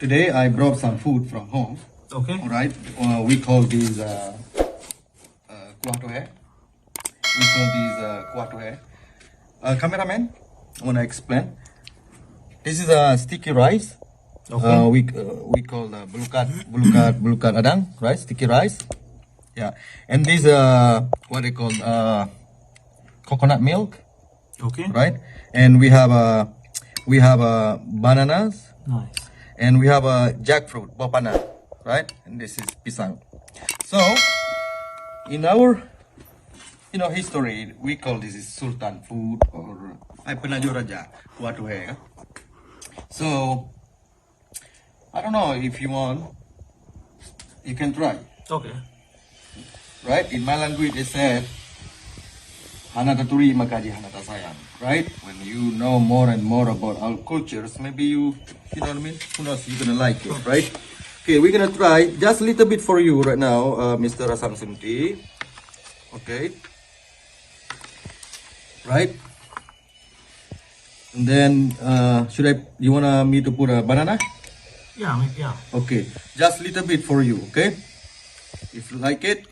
Today I brought some food from home. Okay. All right. We call these kuah tohe. We call these kuah tohe. Cameraman, I want to explain. This is a sticky rice. Okay. We call bulukat adang rice, sticky rice. Yeah. And these what they call coconut milk, Okay. right? And we have bananas. Nice. And we have a jackfruit, bopana, right? And this is pisang. So, in our, history, we call this is Sultan food or Penajo Raja, kuah tohe. So, I don't know if you want, you can try, Okay. right? In my language, they said, Hanata turi makaji hanata sayang, right? When you know more and more about our cultures, maybe you know what I mean? Who knows, you're gonna like it, right? Okay, we're gonna try just a little bit for you right now, Mr. Rasam Simti. Okay. Right? And then, you wanna me to put a banana? Yeah, yeah. Okay, just a little bit for you, okay? If you like it.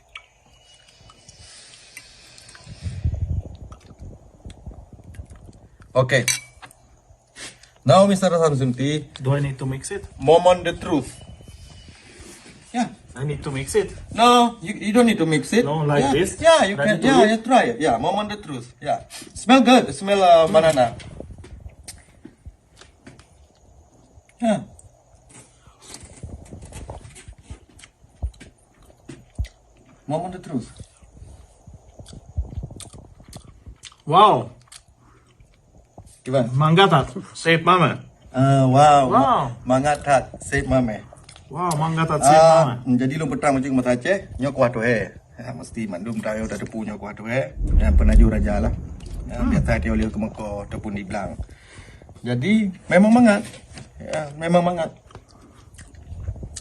Okay. Now, Mr. Rasam Simti, Do I need to mix it? moment the truth. Yeah. I need to mix it. No, you don't need to mix it. No, like yeah. this? Yeah, you Ready can. to Yeah, eat? you try it. Yeah, moment the truth. Yeah. Smell good. Smell banana. Yeah. Moment the truth. Wow. Gimana? Manggatat. Save mama. Wow. Wow. Mangatat save mame. Wow, manggatat save mama. Jadi lu petang macam mata Aceh, nyok kuah tohe. Ya, mesti mandum tayo dah tepu nyok kuah tohe. Ya, penaju raja lah. Ya, biasa dia oleh ke Mekah tepun di Belang. Jadi memang mangat. Ya, memang mangat.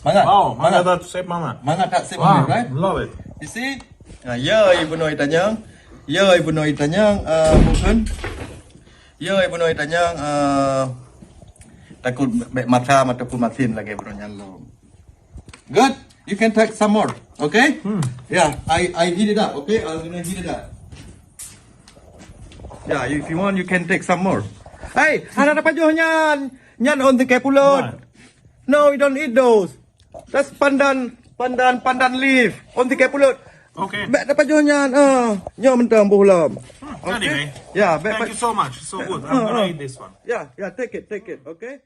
Mangat. Wow, mangat. manggatat save mama. Mangatat save Wow, mame, right? love it. You see? Ya, ibu noi tanyang. Ya, ibu noi tanyang mungkin. Ya, ibu noi tanyang takut mata pun matin lagi ibu noi lo. Good. You can take some more. Okay? Yeah, I heat it up. Okay? I'm gonna heat it up. Yeah, if you want, you can take some more. Hey, ada apa juh nyan? Nyan on the pulut. What? No, we don't eat those. That's pandan leaf on the pulut. Okay. Back dapat juh nyan. Nyo mentang buhlam. Anyway. Yeah, Thank you so much. So good. I'm gonna eat this one. Yeah, take it. Okay?